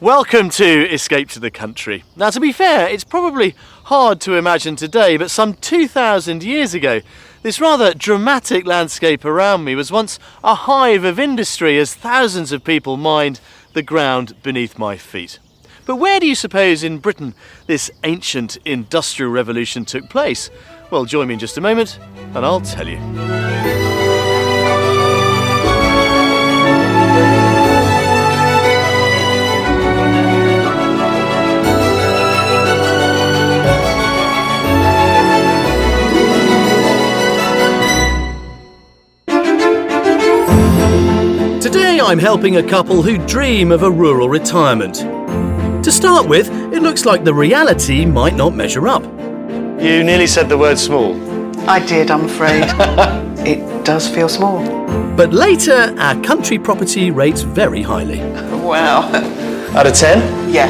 Welcome to Escape to the Country. Now, to be fair, it's probably hard to imagine today, but some 2,000 years ago, this rather dramatic landscape around me was once a hive of industry as thousands of people mined the ground beneath my feet. But where do you suppose in Britain this ancient industrial revolution took place? Well, join me in just a moment and I'll tell you. Today I'm helping a couple who dream of a rural retirement. To start with, it looks like the reality might not measure up. You nearly said the word small. I did, I'm afraid. It does feel small. But later, our country property rates very highly. Wow. Out of 10? Yeah.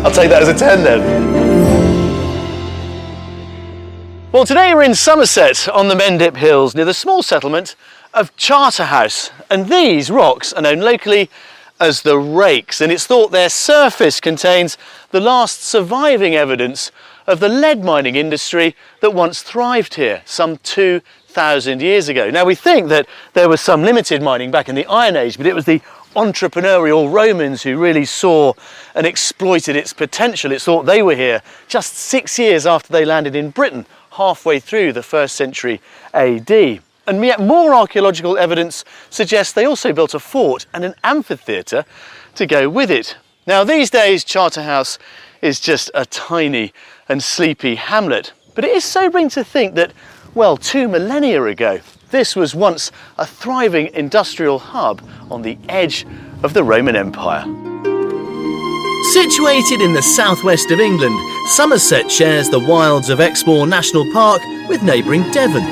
I'll take that as a 10 then. Well, today we're in Somerset on the Mendip Hills near the small settlement of Charterhouse, and these rocks are known locally as the Rakes, and it's thought their surface contains the last surviving evidence of the lead mining industry that once thrived here some 2,000 years ago. Now, we think that there was some limited mining back in the Iron Age, but it was the entrepreneurial Romans who really saw and exploited its potential. It's thought they were here just 6 years after they landed in Britain, halfway through the 1st century AD. And yet more archaeological evidence suggests they also built a fort and an amphitheatre to go with it. Now, these days Charterhouse is just a tiny and sleepy hamlet, but it is sobering to think that, well, 2 millennia ago, this was once a thriving industrial hub on the edge of the Roman Empire. Situated in the southwest of England, Somerset shares the wilds of Exmoor National Park with neighbouring Devon.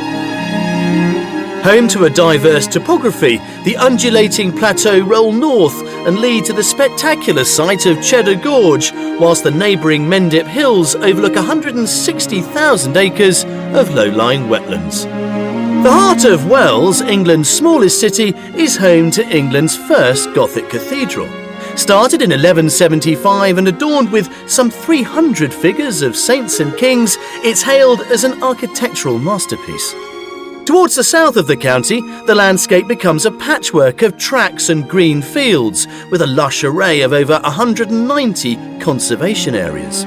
Home to a diverse topography, the undulating plateaux roll north and lead to the spectacular site of Cheddar Gorge, whilst the neighbouring Mendip Hills overlook 160,000 acres of low-lying wetlands. The heart of Wells, England's smallest city, is home to England's first Gothic cathedral. Started in 1175 and adorned with some 300 figures of saints and kings, it's hailed as an architectural masterpiece. Towards the south of the county, the landscape becomes a patchwork of tracks and green fields, with a lush array of over 190 conservation areas.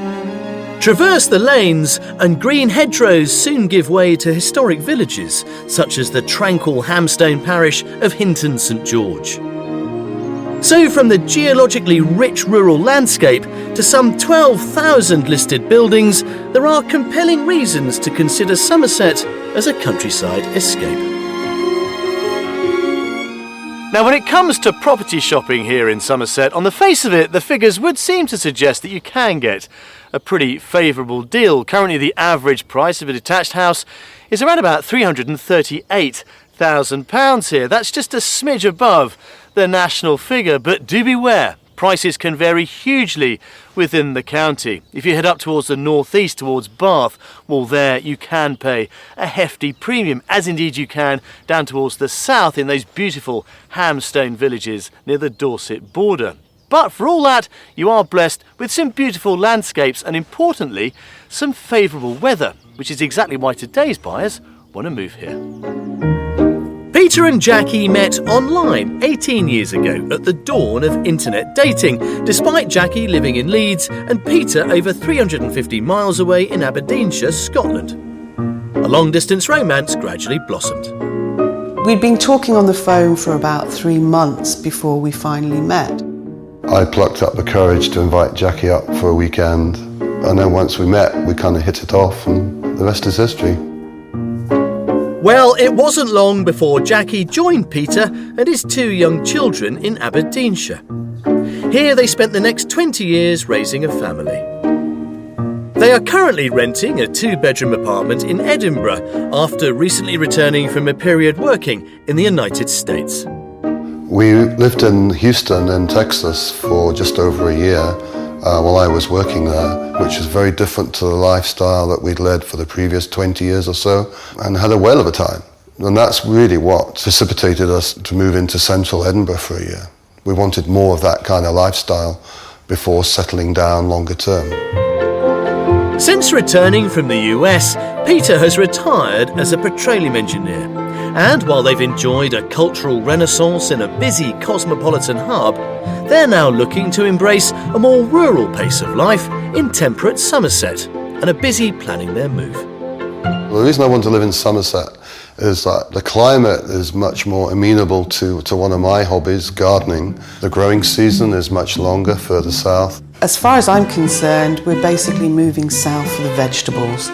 Traverse the lanes, and green hedgerows soon give way to historic villages, such as the tranquil Hamstone parish of Hinton St George. So from the geologically rich rural landscape to some 12,000 listed buildings, there are compelling reasons to consider Somerset as a countryside escape. Now, when it comes to property shopping here in Somerset, on the face of it, the figures would seem to suggest that you can get a pretty favourable deal. Currently, the average price of a detached house is around about £338,000 here. That's just a smidge above the national figure, but do beware, prices can vary hugely within the county. If you head up towards the northeast, towards Bath, well, there you can pay a hefty premium, as indeed you can down towards the south in those beautiful Hamstone villages near the Dorset border. But for all that, you are blessed with some beautiful landscapes and, importantly, some favourable weather, which is exactly why today's buyers want to move here. Peter and Jackie met online 18 years ago at the dawn of internet dating, despite Jackie living in Leeds and Peter over 350 miles away in Aberdeenshire, Scotland. A long-distance romance gradually blossomed. We'd been talking on the phone for about 3 months before we finally met. I plucked up the courage to invite Jackie up for a weekend, and then once we met, we kind of hit it off, and the rest is history. Well, it wasn't long before Jackie joined Peter and his 2 young children in Aberdeenshire. Here they spent the next 20 years raising a family. They are currently renting a 2-bedroom apartment in Edinburgh after recently returning from a period working in the United States. We lived in Houston in Texas for just over a year while I was working there, which is very different to the lifestyle that we'd led for the previous 20 years or so, and had a whale of a time. And that's really what precipitated us to move into central Edinburgh for a year. We wanted more of that kind of lifestyle before settling down longer term. Since returning from the US, Peter has retired as a petroleum engineer. And while they've enjoyed a cultural renaissance in a busy cosmopolitan hub, they're now looking to embrace a more rural pace of life in temperate Somerset and are busy planning their move. The reason I want to live in Somerset is that the climate is much more amenable to one of my hobbies, gardening. The growing season is much longer further south. As far as I'm concerned, we're basically moving south for the vegetables.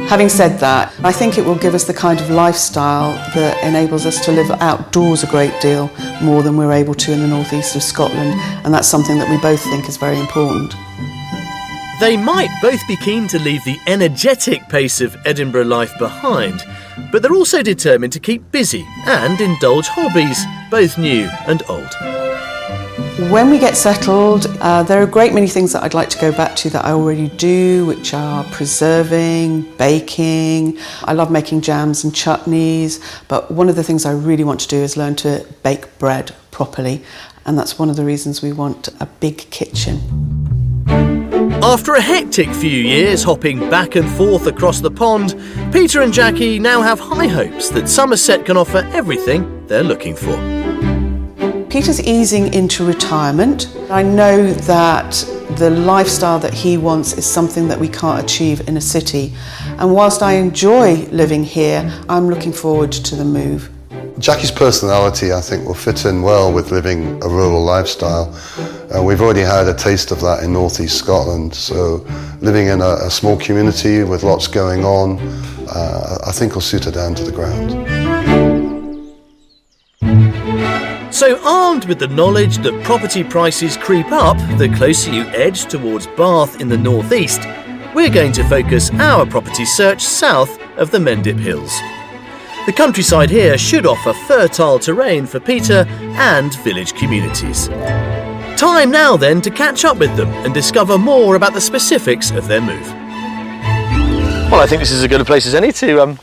Having said that, I think it will give us the kind of lifestyle that enables us to live outdoors a great deal more than we're able to in the northeast of Scotland, and that's something that we both think is very important. They might both be keen to leave the energetic pace of Edinburgh life behind, but they're also determined to keep busy and indulge hobbies, both new and old. When we get settled, there are a great many things that I'd like to go back to that I already do, which are preserving, baking. I love making jams and chutneys, but one of the things I really want to do is learn to bake bread properly, and that's one of the reasons we want a big kitchen. After a hectic few years hopping back and forth across the pond, Peter and Jackie now have high hopes that Somerset can offer everything they're looking for. Peter's easing into retirement. I know that the lifestyle that he wants is something that we can't achieve in a city. And whilst I enjoy living here, I'm looking forward to the move. Jackie's personality, I think, will fit in well with living a rural lifestyle. We've already had a taste of that in northeast Scotland, so living in a small community with lots going on, I think will suit her down to the ground. So armed with the knowledge that property prices creep up the closer you edge towards Bath in the northeast, we're going to focus our property search south of the Mendip Hills. The countryside here should offer fertile terrain for Peter and village communities. Time now then to catch up with them and discover more about the specifics of their move. Well, I think this is as good a place as any to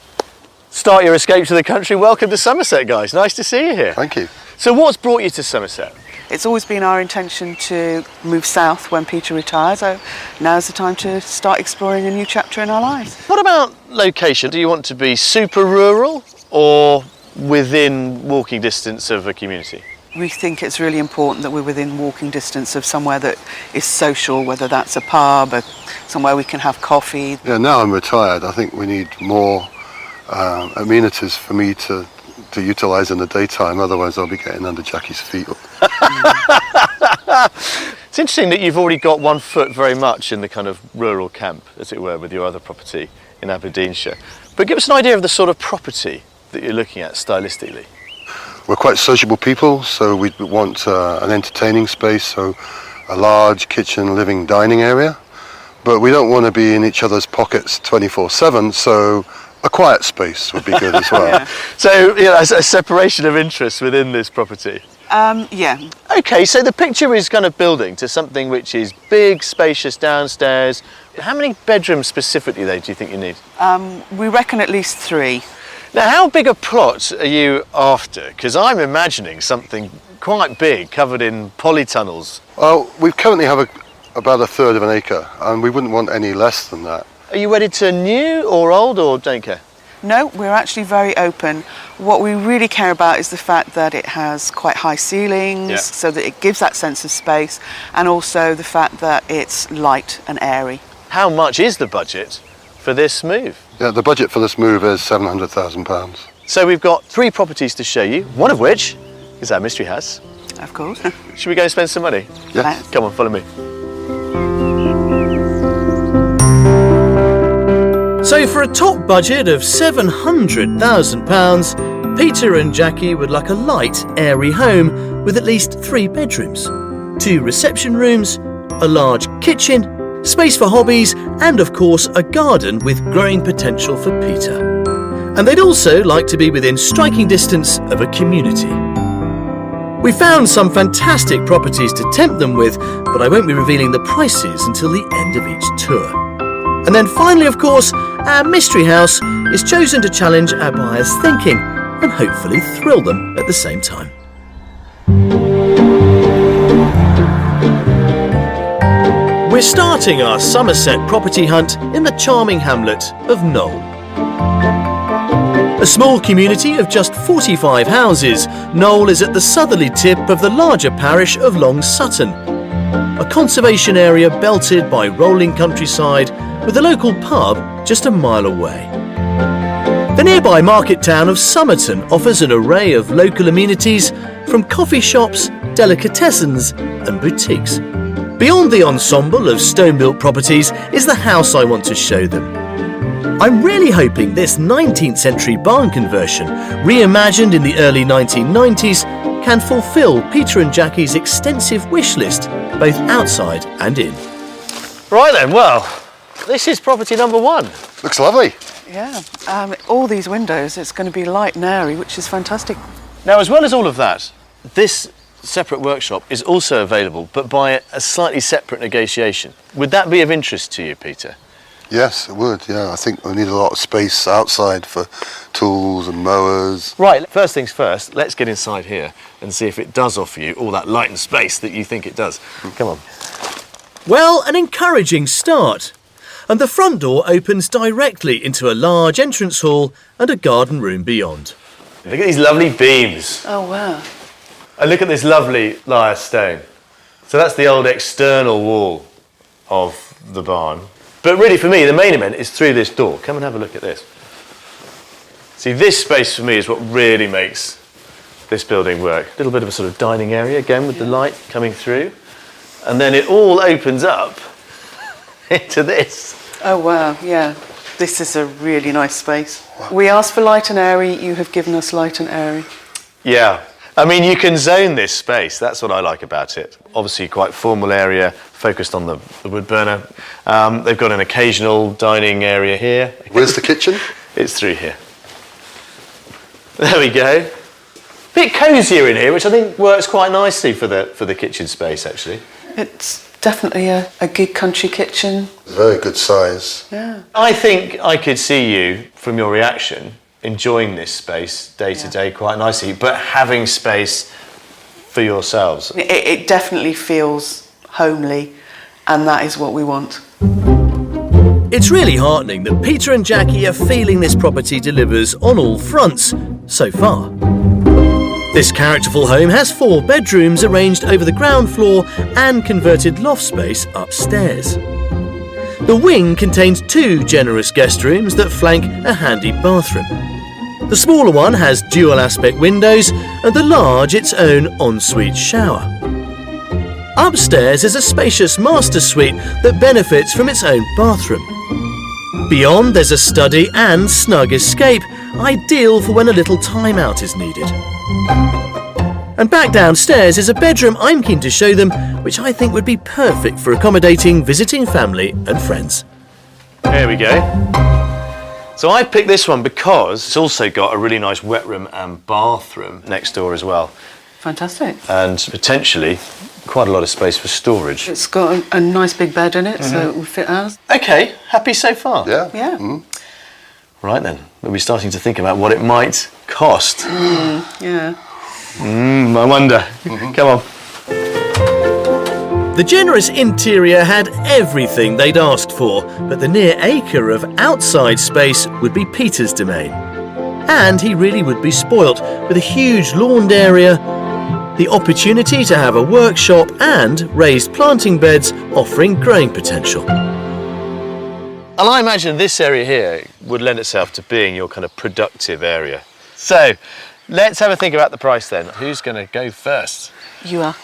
start your escape to the country. Welcome to Somerset, guys. Nice to see you here. Thank you. So what's brought you to Somerset? It's always been our intention to move south when Peter retires, so now's the time to start exploring a new chapter in our lives. What about location? Do you want to be super rural or within walking distance of a community? We think it's really important that we're within walking distance of somewhere that is social, whether that's a pub, or somewhere we can have coffee. Yeah, now I'm retired, I think we need more amenities for me to utilise in the daytime, otherwise I'll be getting under Jackie's feet. It's interesting that you've already got one foot very much in the kind of rural camp, as it were, with your other property in Aberdeenshire. But give us an idea of the sort of property that you're looking at stylistically. We're quite sociable people, so we want an entertaining space, so a large kitchen, living, dining area. But we don't want to be in each other's pockets 24/7, so a quiet space would be good as well. Yeah. So, you know, a separation of interests within this property. Yeah. Okay, so the picture is kind of building to something which is big, spacious downstairs. How many bedrooms specifically, though, do you think you need? We reckon at least 3. Now, how big a plot are you after? Because I'm imagining something quite big, covered in polytunnels. Well, we currently have about 1/3 of an acre, and we wouldn't want any less than that. Are you wedded to new or old, or don't care? No, we're actually very open. What we really care about is the fact that it has quite high ceilings, Yeah. so that it gives that sense of space, and also the fact that it's light and airy. How much is the budget for this move? Yeah, the budget for this move is £700,000. So we've got 3 properties to show you, one of which is our mystery house. Of course. Should we go and spend some money? Yes. Come on, follow me. So for a top budget of £700,000, Peter and Jackie would like a light, airy home with at least 3 bedrooms, 2 reception rooms, a large kitchen, space for hobbies, and of course a garden with growing potential for Peter. And they'd also like to be within striking distance of a community. We found some fantastic properties to tempt them with, but I won't be revealing the prices until the end of each tour. And then finally, of course, our mystery house is chosen to challenge our buyers' thinking and hopefully thrill them at the same time. We're starting our Somerset property hunt in the charming hamlet of Knowle. A small community of just 45 houses, Knowle is at the southerly tip of the larger parish of Long Sutton, a conservation area belted by rolling countryside with a local pub just a mile away. The nearby market town of Somerton offers an array of local amenities from coffee shops, delicatessens and boutiques. Beyond the ensemble of stone-built properties is the house I want to show them. I'm really hoping this 19th century barn conversion, reimagined in the early 1990s, can fulfil Peter and Jackie's extensive wish list, both outside and in. Right then, well, this is property number 1. Looks lovely. Yeah, all these windows, it's going to be light and airy, which is fantastic. Now, as well as all of that, this separate workshop is also available, but by a slightly separate negotiation. Would that be of interest to you, Peter? Yes, it would, yeah. I think we need a lot of space outside for tools and mowers. Right, first things first, let's get inside here and see if it does offer you all that light and space that you think it does. Come on. Well, an encouraging start. And the front door opens directly into a large entrance hall and a garden room beyond. Look at these lovely beams. Oh, wow. And look at this lovely lyre stone. So that's the old external wall of the barn. But really for me, the main event is through this door. Come and have a look at this. See, this space for me is what really makes this building work. A little bit of a sort of dining area, again, with the light coming through. And then it all opens up into this. Oh, wow, yeah. This is a really nice space. Wow. We asked for light and airy, you have given us light and airy. Yeah. I mean, you can zone this space. That's what I like about it. Obviously, quite formal area, focused on the wood burner. They've got an occasional dining area here. Where's the kitchen? It's through here. There we go. Bit cosier in here, which I think works quite nicely for the kitchen space, actually. It's definitely a good country kitchen. Very good size. Yeah. I think I could see you, from your reaction, enjoying this space day to day quite nicely, but having space for yourselves. It definitely feels homely, and that is what we want. It's really heartening that Peter and Jackie are feeling this property delivers on all fronts so far. This characterful home has 4 bedrooms arranged over the ground floor and converted loft space upstairs. The wing contains 2 generous guest rooms that flank a handy bathroom. The smaller one has dual aspect windows and the large its own ensuite shower. Upstairs is a spacious master suite that benefits from its own bathroom. Beyond there's a study and snug escape, ideal for when a little time out is needed. And back downstairs is a bedroom I'm keen to show them, which I think would be perfect for accommodating visiting family and friends. There we go. So I picked this one because it's also got a really nice wet room and bathroom next door as well. Fantastic. And potentially quite a lot of space for storage. It's got a nice big bed in it, so it will fit ours. Okay, happy so far? Yeah. Yeah. Right then, we'll be starting to think about what it might cost. Yeah. I wonder. Come on. The generous interior had everything they'd asked for, but the near acre of outside space would be Peter's domain. And he really would be spoilt with a huge lawned area, the opportunity to have a workshop and raised planting beds offering growing potential. And I imagine this area here would lend itself to being your kind of productive area. So, let's have a think about the price then. Who's going to go first? You are.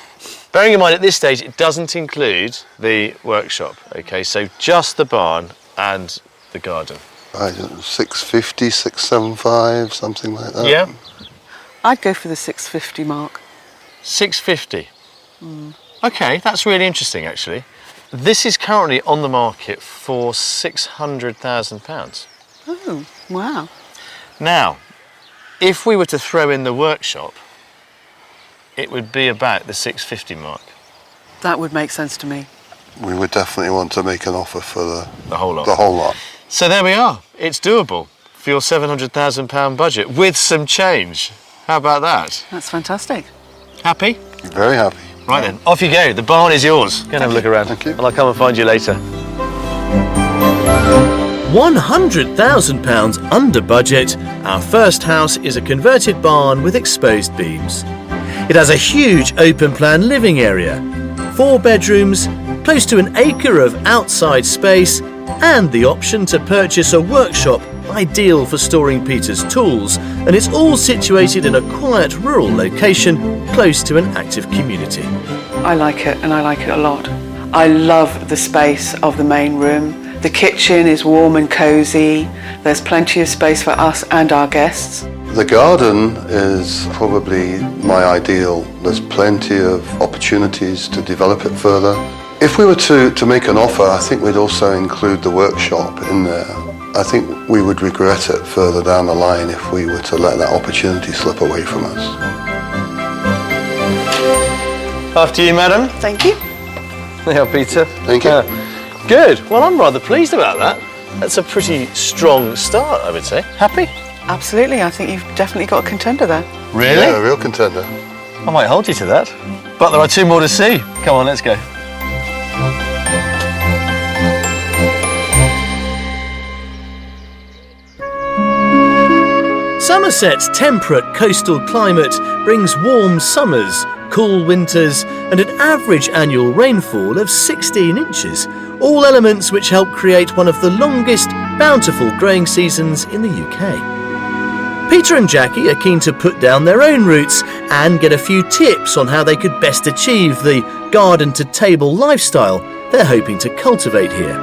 Bearing in mind at this stage it doesn't include the workshop, okay, so just the barn and the garden. I don't know, 650, 675, something like that. Yeah? I'd go for the 650 mark. 650. Okay, that's really interesting actually. This is currently on the market for £600,000. Oh, wow. Now, if we were to throw in the workshop, it would be about the 650 mark. That would make sense to me. We would definitely want to make an offer for The whole lot. the whole lot. So there we are. It's doable for your £700,000 budget with some change. How about that? That's fantastic. Happy? Very happy. Right then, off you go. The barn is yours. Go and have a look around. Thank you. And I'll come and find you later. £100,000 under budget, our first house is a converted barn with exposed beams. It has a huge open-plan living area, 4 bedrooms, close to an acre of outside space, and the option to purchase a workshop ideal for storing Peter's tools, and it's all situated in a quiet rural location close to an active community. I like it, and I like it a lot. I love the space of the main room. The kitchen is warm and cosy. There's plenty of space for us and our guests. The garden is probably my ideal. There's plenty of opportunities to develop it further. If we were to make an offer, I think we'd also include the workshop in there. I think we would regret it further down the line if we were to let that opportunity slip away from us. After you, madam. Thank you. Yeah, Peter. Thank you. Good. Well, I'm rather pleased about that. That's a pretty strong start, I would say. Happy? Absolutely. I think you've definitely got a contender there. Really? Yeah, a real contender. I might hold you to that. But there are 2 more to see. Come on, let's go. Somerset's temperate coastal climate brings warm summers, cool winters, and an average annual rainfall of 16 inches, all elements which help create one of the longest, bountiful growing seasons in the UK. Peter and Jackie are keen to put down their own roots and get a few tips on how they could best achieve the garden-to-table lifestyle they're hoping to cultivate here.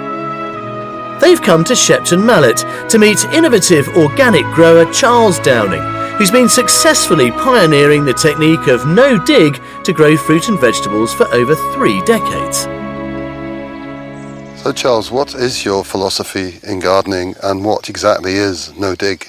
They've come to Shepton Mallet to meet innovative organic grower Charles Downing, who's been successfully pioneering the technique of no-dig to grow fruit and vegetables for over 3 decades. So Charles, what is your philosophy in gardening and what exactly is no-dig?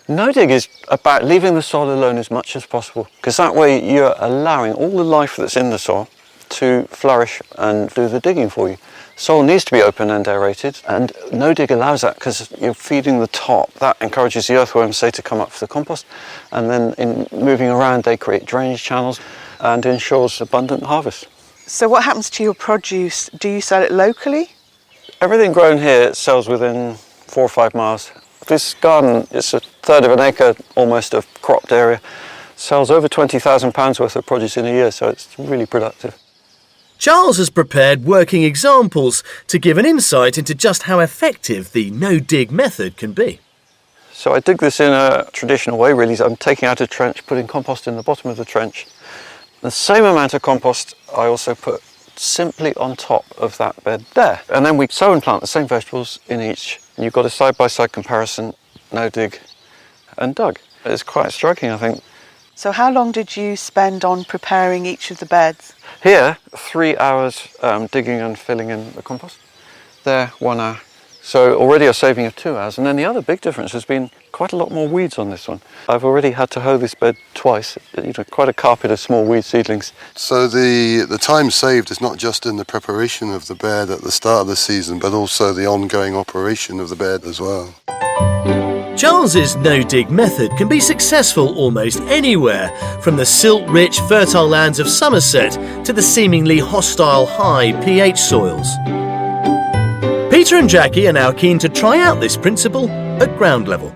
No-dig is about leaving the soil alone as much as possible, because that way you're allowing all the life that's in the soil to flourish and do the digging for you. Soil needs to be open and aerated, and no-dig allows that because you're feeding the top. That encourages the earthworms, say, to come up for the compost, and then in moving around they create drainage channels and ensures abundant harvest. So what happens to your produce? Do you sell it locally? Everything grown here sells within 4 or 5 miles. This garden is 1/3 of an acre almost of cropped area, sells over £20,000 worth of produce in a year, so it's really productive. Charles has prepared working examples to give an insight into just how effective the no-dig method can be. So I dig this in a traditional way, really. I'm taking out a trench, putting compost in the bottom of the trench. The same amount of compost I also put simply on top of that bed there. And then we sow and plant the same vegetables in each. And you've got a side-by-side comparison, no-dig and dug. It's quite striking, I think. So how long did you spend on preparing each of the beds? Here, 3 hours digging and filling in the compost. There, 1 hour. So already a saving of 2 hours. And then the other big difference has been quite a lot more weeds on this one. I've already had to hoe this bed twice. Quite a carpet of small weed seedlings. So the time saved is not just in the preparation of the bed at the start of the season, but also the ongoing operation of the bed as well. Charles's no-dig method can be successful almost anywhere, from the silt-rich, fertile lands of Somerset to the seemingly hostile, high pH soils. Peter and Jackie are now keen to try out this principle at ground level.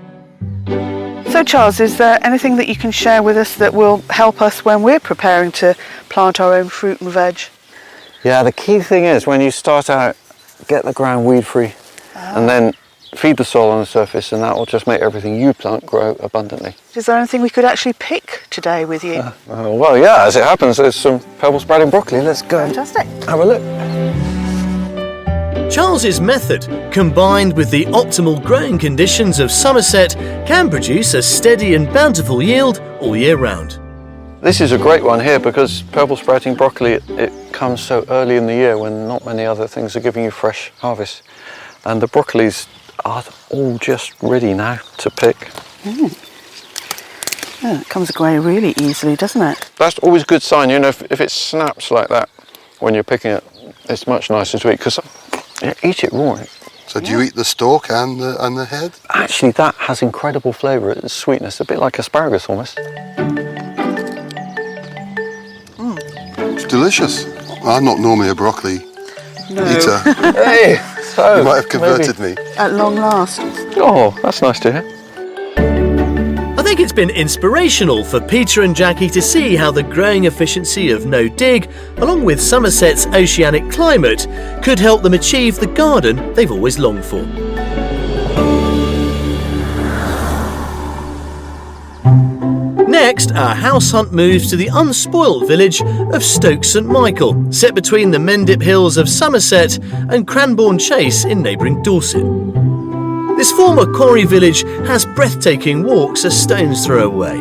So Charles, is there anything that you can share with us that will help us when we're preparing to plant our own fruit and veg? Yeah, the key thing is when you start out, get the ground weed free and then feed the soil on the surface, and that will just make everything you plant grow abundantly. Is there anything we could actually pick today with you? Well, yeah, as it happens, there's some pebble sprouting broccoli. Let's go Fantastic. have a look. Charles's method, combined with the optimal growing conditions of Somerset, can produce a steady and bountiful yield all year round. This is a great one here because purple sprouting broccoli, it comes so early in the year when not many other things are giving you fresh harvest. And the broccolis are all just ready now to pick. Yeah, it comes away really easily, doesn't it? That's always a good sign, if it snaps like that when you're picking it, it's much nicer to eat because you eat it raw. So do you eat the stalk and the head? Actually, that has incredible flavour, it's sweetness, a bit like asparagus almost. delicious. I'm not normally a broccoli eater. Hey, so You might have converted me. At long last. Oh, that's nice to hear. I think it's been inspirational for Peter and Jackie to see how the growing efficiency of no dig, along with Somerset's oceanic climate, could help them achieve the garden they've always longed for. Next, our house hunt moves to the unspoilt village of Stoke St Michael, set between the Mendip Hills of Somerset and Cranbourne Chase in neighbouring Dorset. This former quarry village has breathtaking walks a stone's throw away.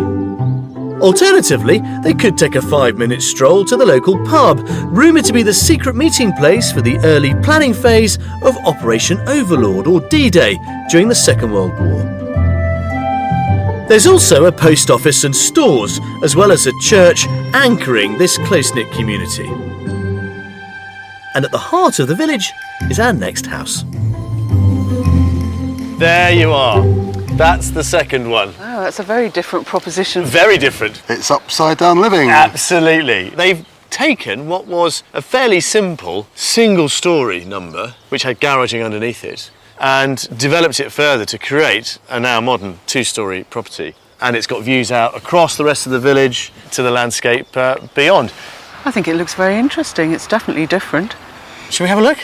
Alternatively, they could take a 5-minute stroll to the local pub, rumoured to be the secret meeting place for the early planning phase of Operation Overlord or D-Day during the Second World War. There's also a post office and stores, as well as a church anchoring this close-knit community. And at the heart of the village is our next house. there you are. That's the second one. Oh, that's a very different proposition. Very different. It's upside down living. Absolutely. They've taken what was a fairly simple single-storey number, which had garaging underneath it, and developed it further to create a now modern 2-storey property. And it's got views out across the rest of the village to the landscape beyond. I think it looks very interesting. It's definitely different. Shall we have a look?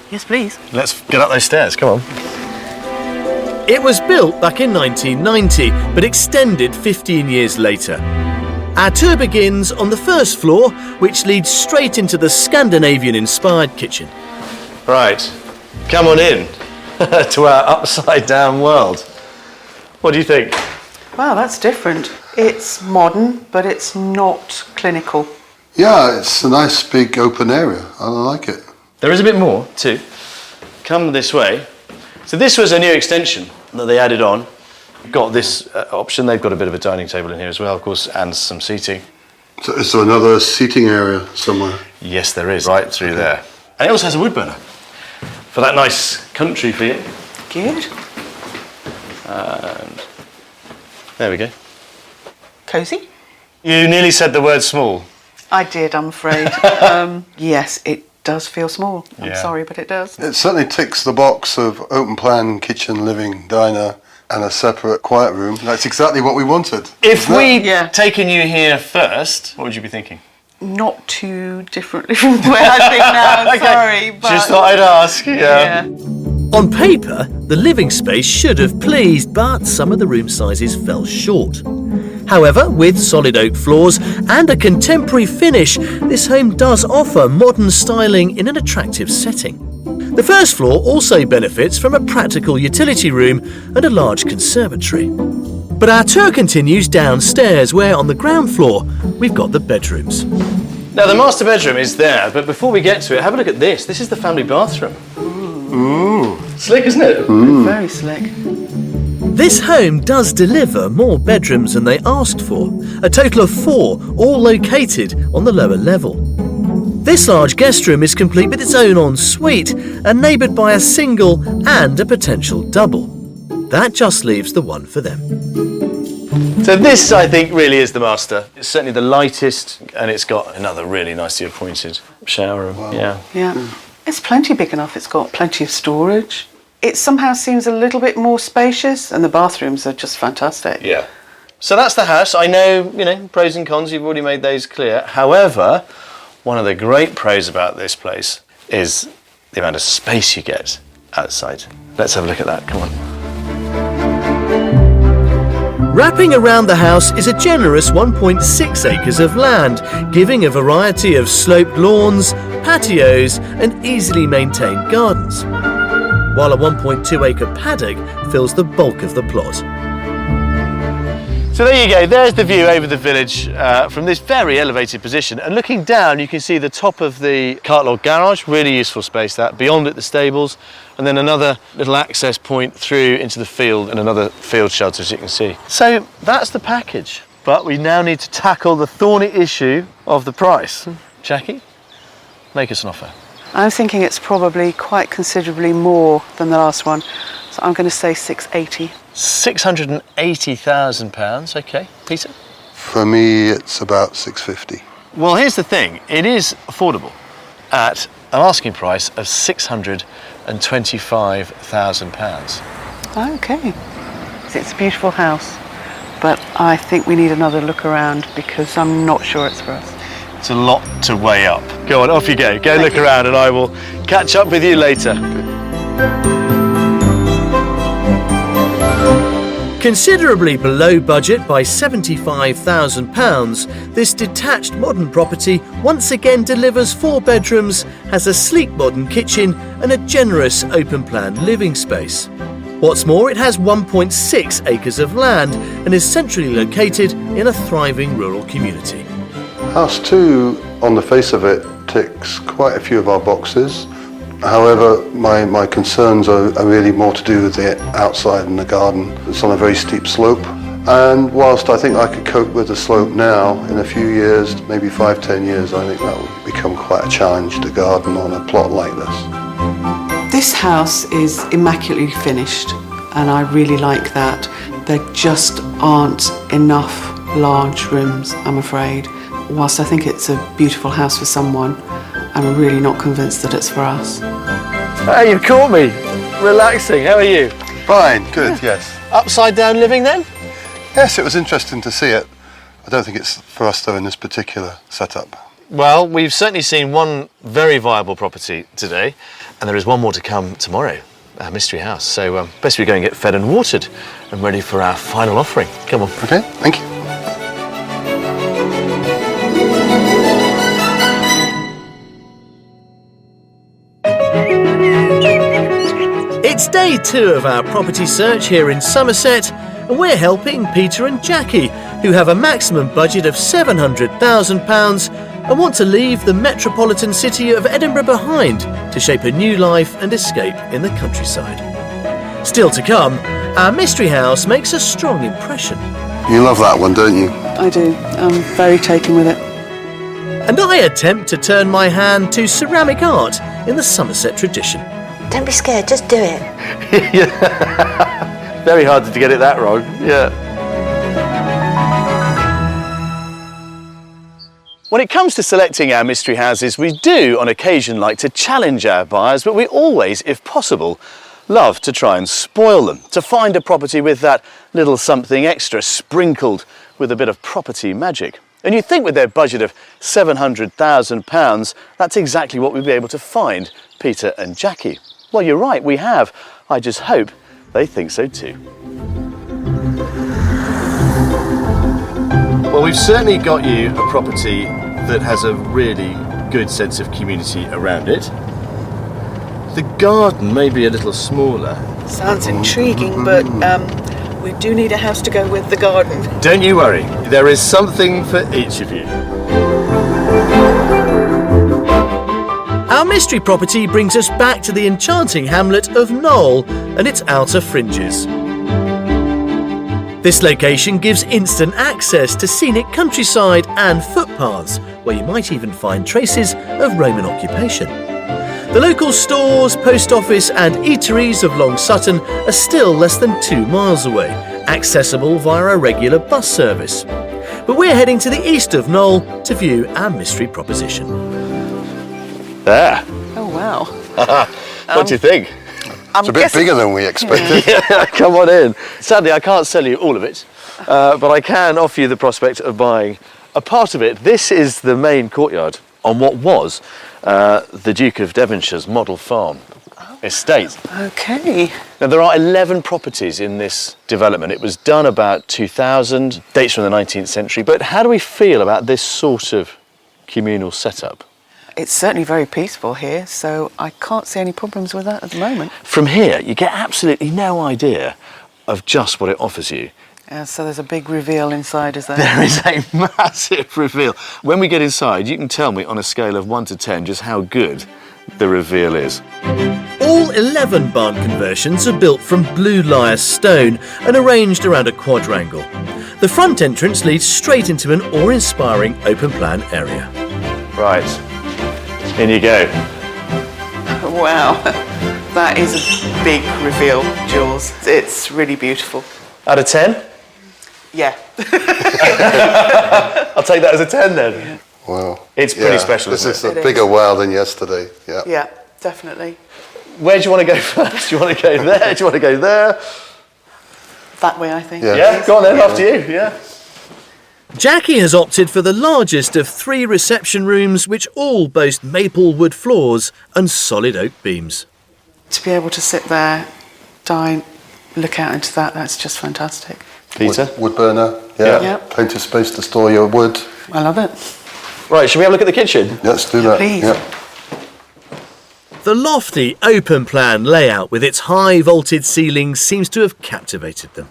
Yes, please. Let's get up those stairs, come on. It was built back in 1990, but extended 15 years later. Our tour begins on the first floor, which leads straight into the Scandinavian-inspired kitchen. Right, come on in to our upside-down world. What do you think? Wow, that's different. It's modern, but it's not clinical. Yeah, it's a nice big open area. I like it. There is a bit more too. Come this way. So this was a new extension that they added on. Got this option. They've got a bit of a dining table in here as well, of course, and some seating. So is there another seating area somewhere? Yes, there is, right through there. And it also has a wood burner for that nice country feel. Good. And there we go. Cosy? You nearly said the word small. I did, I'm afraid. Yes, it does feel small. I'm Yeah. sorry, but it does. It certainly ticks the box of open plan, kitchen, living, diner, and a separate quiet room. That's exactly what we wanted. If we'd Yeah. taken you here first, what would you be thinking? Not too differently from where I think now, sorry. But Just thought I'd ask. yeah. On paper, the living space should have pleased, but some of the room sizes fell short. However, with solid oak floors and a contemporary finish, this home does offer modern styling in an attractive setting. The first floor also benefits from a practical utility room and a large conservatory. But our tour continues downstairs, where on the ground floor we've got the bedrooms. Now the master bedroom is there, but before we get to it, have a look at this. This is the family bathroom. Ooh. Slick, isn't it? Very slick. This home does deliver more bedrooms than they asked for, a total of 4, all located on the lower level. This large guest room is complete with its own ensuite and neighboured by a single and a potential double. That just leaves the one for them. So this, I think, really is the master. It's certainly the lightest, and it's got another really nicely appointed shower room. Wow. Yeah. Yeah. It's plenty big enough. It's got plenty of storage. It somehow seems a little bit more spacious, and the bathrooms are just fantastic. Yeah. So that's the house. I know, pros and cons, you've already made those clear. However, one of the great pros about this place is the amount of space you get outside. Let's have a look at that, come on. Wrapping around the house is a generous 1.6 acres of land, giving a variety of sloped lawns, patios and easily maintained gardens, while a 1.2 acre paddock fills the bulk of the plot. So there you go, there's the view over the village from this very elevated position, and looking down you can see the top of the cartlog garage, really useful space that, beyond it the stables, and then another little access point through into the field and another field shelter, as you can see. So that's the package, but we now need to tackle the thorny issue of the price. Jackie, make us an offer. I'm thinking it's probably quite considerably more than the last one, so I'm going to say 680. £680,000, okay. Peter? For me, it's about 650. Well, here's the thing. It is affordable at an asking price of £625,000. Okay. It's a beautiful house, but I think we need another look around because I'm not sure it's for us. It's a lot to weigh up. Go on, off you go. Go look around and I will catch up with you later. Considerably below budget by £75,000, this detached modern property once again delivers 4 bedrooms, has a sleek modern kitchen and a generous open-plan living space. What's more, it has 1.6 acres of land and is centrally located in a thriving rural community. House 2, on the face of it, ticks quite a few of our boxes. However, my concerns are really more to do with the outside and the garden. It's on a very steep slope. And whilst I think I could cope with the slope now, in a few years, maybe 5-10 years, I think that will become quite a challenge to garden on a plot like this. This house is immaculately finished, and I really like that. There just aren't enough large rooms, I'm afraid. Whilst I think it's a beautiful house for someone, I'm really not convinced that it's for us. Hey, you caught me. Relaxing. How are you? Fine, good, yes. Upside down living then? Yes, it was interesting to see it. I don't think it's for us though in this particular setup. Well, we've certainly seen one very viable property today, and there is one more to come tomorrow, our mystery house. So best we go and get fed and watered and ready for our final offering. Come on. Okay, thank you. It's day 2 of our property search here in Somerset, and we're helping Peter and Jackie, who have a maximum budget of £700,000 and want to leave the metropolitan city of Edinburgh behind to shape a new life and escape in the countryside. Still to come, our mystery house makes a strong impression. You love that one, don't you? I do. I'm very taken with it. And I attempt to turn my hand to ceramic art in the Somerset tradition. Don't be scared, just do it. Very hard to get it that wrong. Yeah. When it comes to selecting our mystery houses, we do on occasion like to challenge our buyers, but we always, if possible, love to try and spoil them, to find a property with that little something extra sprinkled with a bit of property magic. And you think with their budget of £700,000, that's exactly what we'll be able to find Peter and Jackie. Well, you're right, we have. I just hope they think so too. Well, we've certainly got you a property that has a really good sense of community around it. The garden may be a little smaller. Sounds intriguing, but we do need a house to go with the garden. Don't you worry, there is something for each of you. Our mystery property brings us back to the enchanting hamlet of Knoll and its outer fringes. This location gives instant access to scenic countryside and footpaths, where you might even find traces of Roman occupation. The local stores, post office and eateries of Long Sutton are still less than 2 miles away, accessible via a regular bus service. But we're heading to the east of Knoll to view our mystery proposition. There. Oh, wow. What do you think? It's a bit bigger than we expected. Yeah, come on in. Sadly, I can't sell you all of it, but I can offer you the prospect of buying a part of it. This is the main courtyard on what was the Duke of Devonshire's model farm estate. Okay. Now, there are 11 properties in this development. It was done about 2000, dates from the 19th century. But how do we feel about this sort of communal setup? It's certainly very peaceful here, so I can't see any problems with that at the moment. From here, you get absolutely no idea of just what it offers you. So there's a big reveal inside, is there? There is a massive reveal. When we get inside, you can tell me on a scale of 1 to 10 just how good the reveal is. All 11 barn conversions are built from blue lyre stone and arranged around a quadrangle. The front entrance leads straight into an awe-inspiring open-plan area. Right, in you go. Wow, that is a big reveal, Jules. It's really beautiful. Out of 10? Yeah. I'll take that as a 10 then. Wow. It's pretty special, This isn't is a bigger wow than yesterday. Yeah. Yeah, definitely. Where do you want to go first? Do you want to go there? Do you want to go there? That way, I think. Yeah. Yeah, go on then, after you, yeah. Jackie has opted for the largest of 3 reception rooms, which all boast maple wood floors and solid oak beams. To be able to sit there, dine, look out into that, that's just fantastic. Peter? Wood burner. Yeah. Yeah. Plenty of space to store your wood. I love it. Right, shall we have a look at the kitchen? Let's do that. Please. Yeah. The lofty, open-plan layout with its high-vaulted ceilings seems to have captivated them.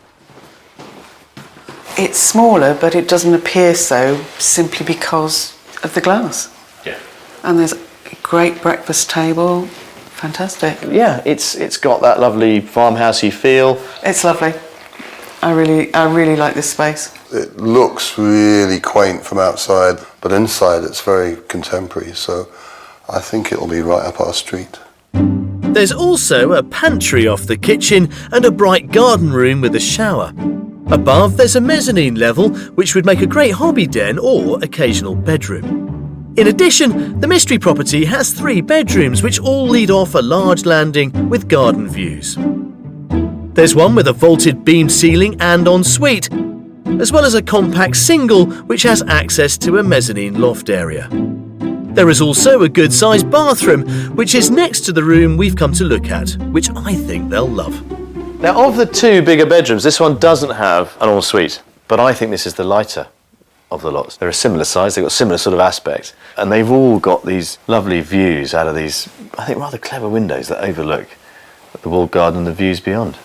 It's smaller, but it doesn't appear so simply because of the glass. Yeah. And there's a great breakfast table. Fantastic. Yeah, it's got that lovely farmhousey feel. It's lovely. I really like this space. It looks really quaint from outside, but inside it's very contemporary, so I think it'll be right up our street. There's also a pantry off the kitchen and a bright garden room with a shower. Above, there's a mezzanine level, which would make a great hobby den or occasional bedroom. In addition, the mystery property has 3 bedrooms, which all lead off a large landing with garden views. There's one with a vaulted beam ceiling and ensuite, as well as a compact single, which has access to a mezzanine loft area. There is also a good-sized bathroom, which is next to the room we've come to look at, which I think they'll love. Now, of the 2 bigger bedrooms, this one doesn't have an ensuite, but I think this is the lighter of the lots. They're a similar size, they've got similar sort of aspects, and they've all got these lovely views out of these, I think, rather clever windows that overlook the walled garden and the views beyond.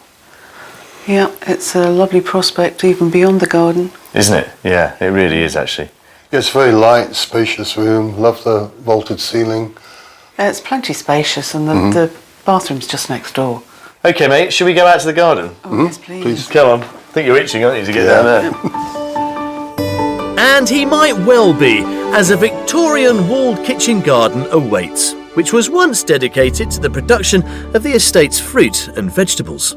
Yeah, it's a lovely prospect even beyond the garden. Isn't it? Yeah, it really is, actually. Yeah, it's a very light, spacious room. Love the vaulted ceiling. It's plenty spacious, and the bathroom's just next door. OK, mate, should we go out to the garden? Oh, yes, please. Please. Come on. I think you're itching, aren't you, to get down there? And he might well be, as a Victorian walled kitchen garden awaits, which was once dedicated to the production of the estate's fruit and vegetables.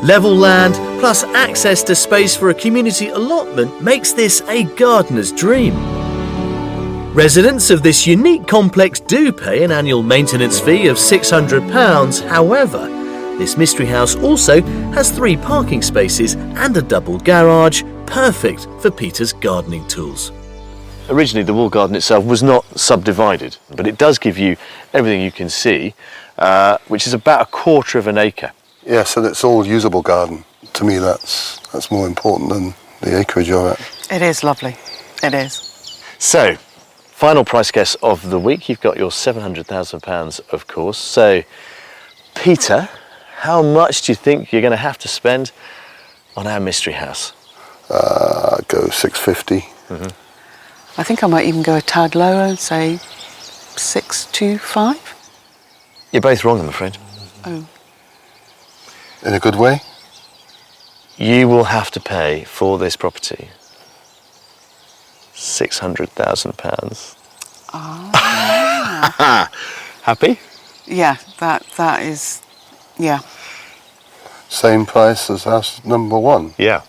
Level land plus access to space for a community allotment makes this a gardener's dream. Residents of this unique complex do pay an annual maintenance fee of £600. However, this mystery house also has 3 parking spaces and a double garage, perfect for Peter's gardening tools. Originally, the walled garden itself was not subdivided, but it does give you everything you can see, which is about 1/4 of an acre. Yes, and it's all usable garden. To me, that's more important than the acreage of it. It is lovely. It is. So, final price guess of the week. You've got your £700,000, of course. So, Peter, how much do you think you're going to have to spend on our mystery house? Go 650. I think I might even go a tad lower and say 625. You're both wrong, I'm afraid. Oh. In a good way? You will have to pay for this property £600,000. Happy? Yeah, that is, yeah. Same price as house number 1. Yeah.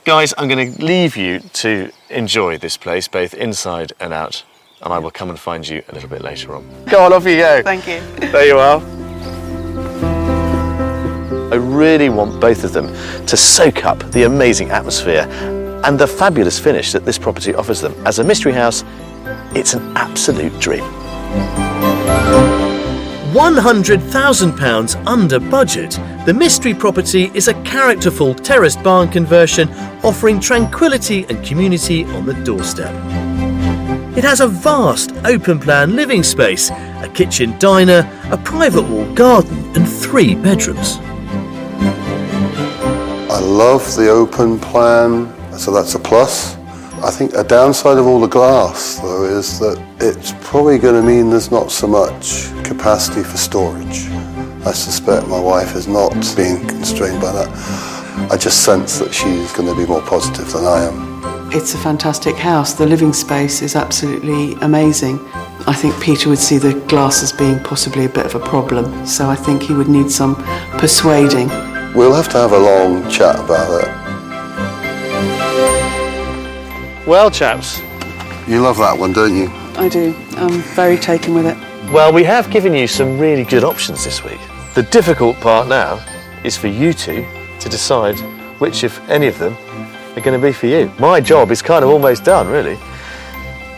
Guys, I'm going to leave you to enjoy this place, both inside and out, and I will come and find you a little bit later on. Go on, off you go. Thank you. There you are. I really want both of them to soak up the amazing atmosphere and the fabulous finish that this property offers them. As a mystery house, it's an absolute dream. £100,000 under budget, the mystery property is a characterful terraced barn conversion offering tranquility and community on the doorstep. It has a vast open-plan living space, a kitchen diner, a private wall garden and 3 bedrooms. I love the open plan, so that's a plus. I think a downside of all the glass, though, is that it's probably going to mean there's not so much capacity for storage. I suspect my wife is not being constrained by that. I just sense that she's going to be more positive than I am. It's a fantastic house. The living space is absolutely amazing. I think Peter would see the glass as being possibly a bit of a problem, so I think he would need some persuading. We'll have to have a long chat about it. Well, chaps, You love that one, don't you? I do. I'm very taken with it. Well, we have given you some really good options this week. The difficult part now is for you two to decide which, if any of them, are going to be for you. My job is kind of almost done, really.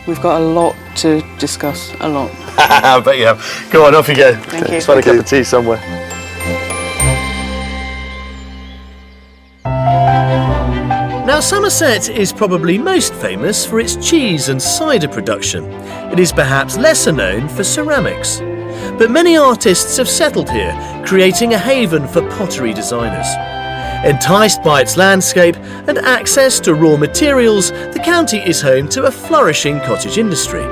We've got a lot to discuss, a lot. I bet you have. Go on, off you go. Thank you. Let's find a cup of tea somewhere. Now, Somerset is probably most famous for its cheese and cider production. It is perhaps lesser known for ceramics. But many artists have settled here, creating a haven for pottery designers. Enticed by its landscape and access to raw materials, the county is home to a flourishing cottage industry.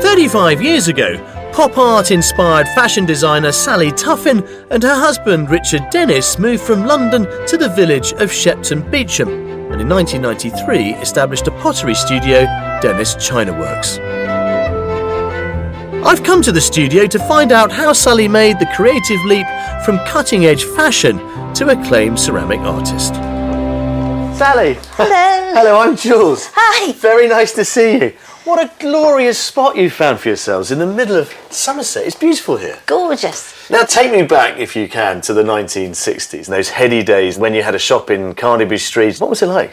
35 years ago, pop art-inspired fashion designer Sally Tuffin and her husband Richard Dennis moved from London to the village of Shepton Beecham, and in 1993 established a pottery studio, Dennis China Works. I've come to the studio to find out how Sally made the creative leap from cutting-edge fashion to acclaimed ceramic artist. Sally. Hello. Hello, I'm Jules. Hi. Very nice to see you. What a glorious spot you found for yourselves in the middle of Somerset. It's beautiful here. Gorgeous. Now take me back, if you can, to the 1960s and those heady days when you had a shop in Carnaby Street. What was it like?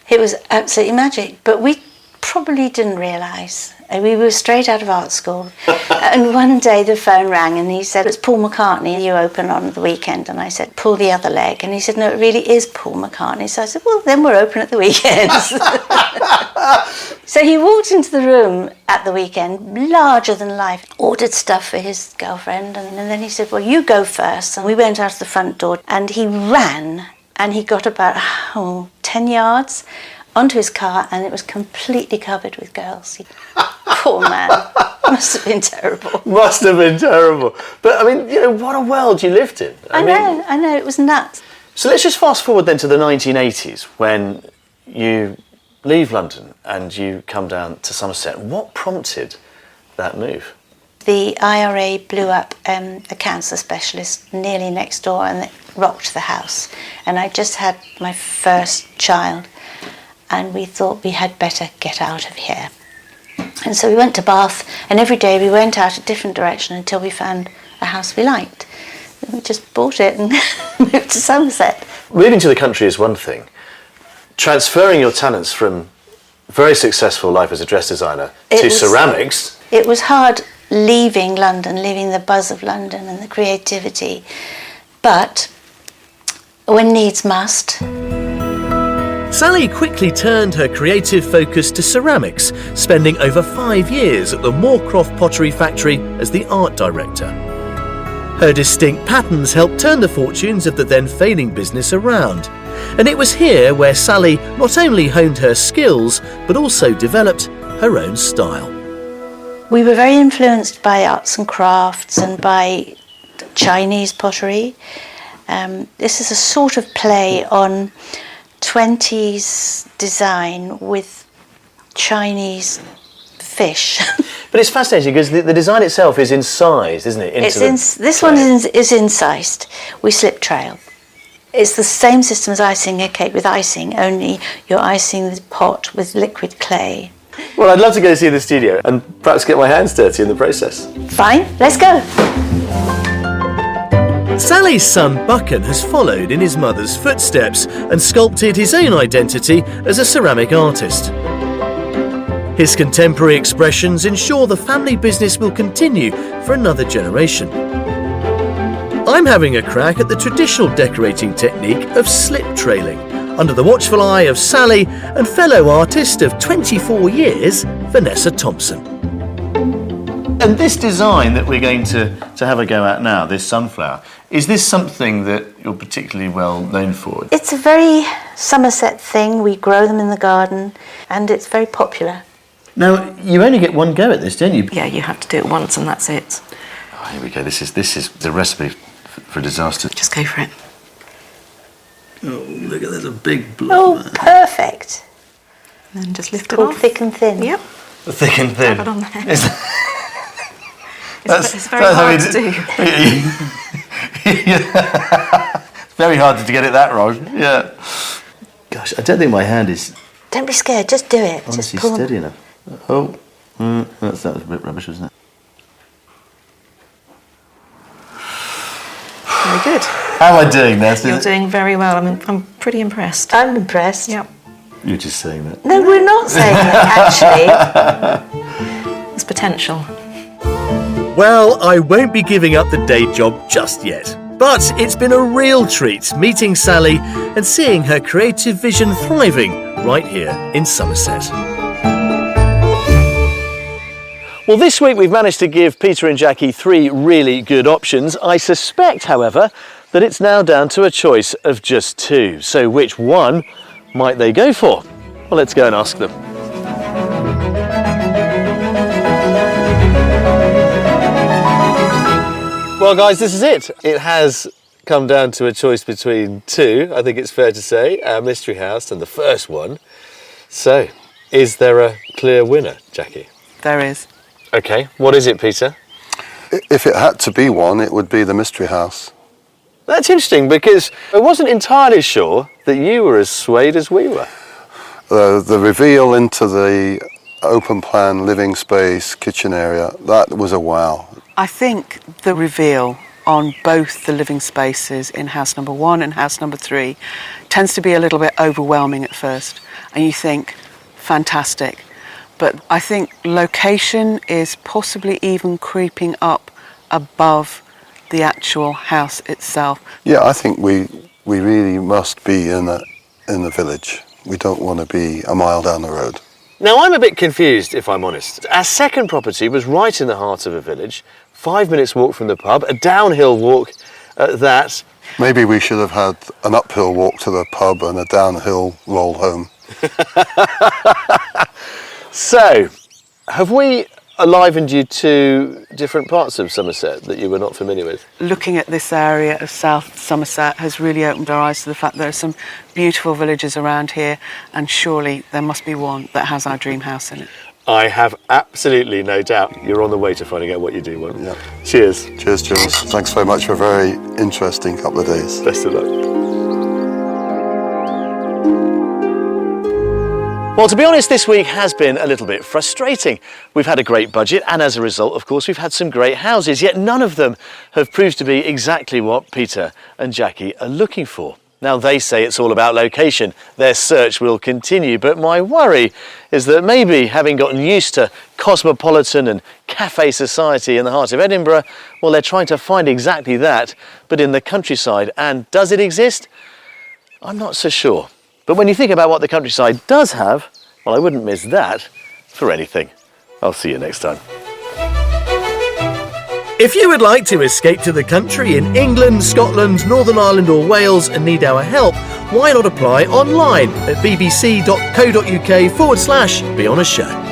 It was absolutely magic, but we probably didn't realise. We were straight out of art school. And one day the phone rang and he said, "It's Paul McCartney, you open on the weekend." And I said, "Pull the other leg." And he said, "No, it really is Paul McCartney." So I said, "Well, then we're open at the weekends." So he walked into the room at the weekend, larger than life, ordered stuff for his girlfriend. And then he said, "Well, you go first." And we went out the front door and he ran and he got about 10 yards onto his car and it was completely covered with girls. Poor man. Must have been terrible. Must have been terrible. But, I mean, you know, what a world you lived in. I know, it was nuts. So let's just fast forward then to the 1980s when you leave London and you come down to Somerset. What prompted that move? The IRA blew up a cancer specialist nearly next door and it rocked the house. And I just had my first child and we thought we had better get out of here. And so we went to Bath and every day we went out a different direction until we found a house we liked. And we just bought it and moved to Somerset. Moving to the country is one thing. Transferring your talents from very successful life as a dress designer to ceramics. It was hard leaving London, leaving the buzz of London and the creativity. But when needs must. Sally quickly turned her creative focus to ceramics, spending over 5 years at the Moorcroft Pottery Factory as the art director. Her distinct patterns helped turn the fortunes of the then failing business around. And it was here where Sally not only honed her skills, but also developed her own style. We were very influenced by arts and crafts and by Chinese pottery. This is a sort of play on 20s design with Chinese fish. But it's fascinating because the design itself is incised, isn't it? This one is incised. We slip trail. It's the same system as icing a cake with icing, only you're icing the pot with liquid clay. Well, I'd love to go see the studio and perhaps get my hands dirty in the process. Fine, let's go. Sally's son Buchan has followed in his mother's footsteps and sculpted his own identity as a ceramic artist. His contemporary expressions ensure the family business will continue for another generation. I'm having a crack at the traditional decorating technique of slip trailing, under the watchful eye of Sally and fellow artist of 24 years, Vanessa Thompson. And this design that we're going to have a go at now, this sunflower, is this something that you're particularly well known for? It's a very Somerset thing. We grow them in the garden and it's very popular. Now, you only get one go at this, don't you? Yeah, you have to do it once and that's it. Oh, here we go. This is the recipe for disaster. Just go for it. Oh, look at there's a big blob. Oh, perfect. And then just lift it Called off. thick and thin. Yep. Thick and thin. Have it on there. It's It's very hard to do. It's very hard to get it that wrong. Yeah. Gosh, I don't think my hand is Don't be scared, just do it. honestly Just pull steady enough. Oh, that was a bit rubbish, wasn't it? Very good. How am I doing there? You're doing very well. I'm pretty impressed. I'm impressed. Yep. You're just saying that. No, we're not saying that, actually. There's potential. Well, I won't be giving up the day job just yet. But it's been a real treat meeting Sally and seeing her creative vision thriving right here in Somerset. Well, this week we've managed to give Peter and Jackie 3 really good options. I suspect, however, that it's now down to a choice of just 2. So which one might they go for? Well, let's go and ask them. Well, guys, this is it. It has come down to a choice between 2, I think it's fair to say, our mystery house and the first one. So, is there a clear winner, Jackie? There is. Okay, what is it, Peter? If it had to be one, it would be the Mystery House. That's interesting because I wasn't entirely sure that you were as swayed as we were. The reveal into the open plan living space kitchen area, that was a wow. I think the reveal on both the living spaces in house number 1 and house number 3 tends to be a little bit overwhelming at first, and you think, fantastic. But I think location is possibly even creeping up above the actual house itself. Yeah, I think we really must be in the village. We don't want to be a mile down the road. Now, I'm a bit confused, if I'm honest. Our second property was right in the heart of a village, 5 minutes walk from the pub, a downhill walk at that. Maybe we should have had an uphill walk to the pub and a downhill roll home. So, have we enlivened you to different parts of Somerset that you were not familiar with? Looking at this area of South Somerset has really opened our eyes to the fact there are some beautiful villages around here, and surely there must be one that has our dream house in it. I have absolutely no doubt you're on the way to finding out what you do want. Yeah. Cheers. Cheers, Jules. Thanks very much for a very interesting couple of days. Best of luck. Well, to be honest, this week has been a little bit frustrating. We've had a great budget, and as a result, of course, we've had some great houses, yet none of them have proved to be exactly what Peter and Jackie are looking for. Now, they say it's all about location. Their search will continue, but my worry is that maybe having gotten used to cosmopolitan and cafe society in the heart of Edinburgh, well, they're trying to find exactly that, but in the countryside. And does it exist? I'm not so sure. But when you think about what the countryside does have, well, I wouldn't miss that for anything. I'll see you next time. If you would like to escape to the country in England, Scotland, Northern Ireland or Wales and need our help, why not apply online at bbc.co.uk/be on a show.